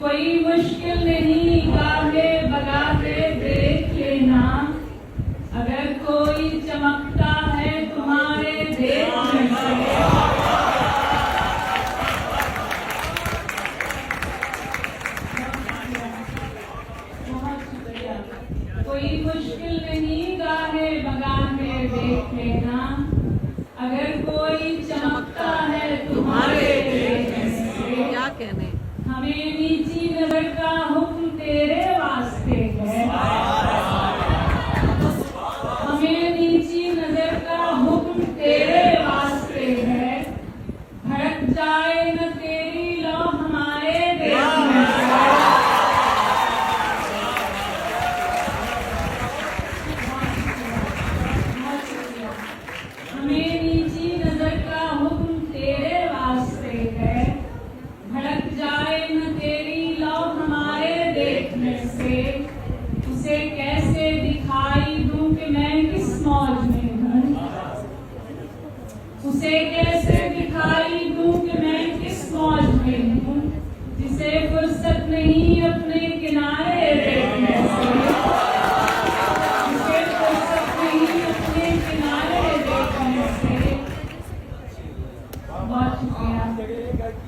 कोई मुश्किल नहीं गाहे बगाते देख लेना, अगर कोई चमकता है तुम्हारे देखने से। बहुत शुक्रिया। कोई मुश्किल नहीं गाहे बगाते देख लेना, अगर कोई चमकता है तुम्हारे देखने से। क्या कहने, हमें नीची नजर का हुक्म तेरे वास्ते है, हमें नीची नजर का हुक्म तेरे वास्ते है, भड़क जाए न तेरी लौ हमारे देखने से। हमें नीची नजर का हुक्म तेरे वास्ते है, भड़क जाए न तेरी लौ हमारे देखने से। उसे कैसे दिखाई दूं कि मैं किस मौज में हूँ, उसे कैसे दिखाई दूं कि मैं किस मौज में हूँ, जिसे फुर्सत नहीं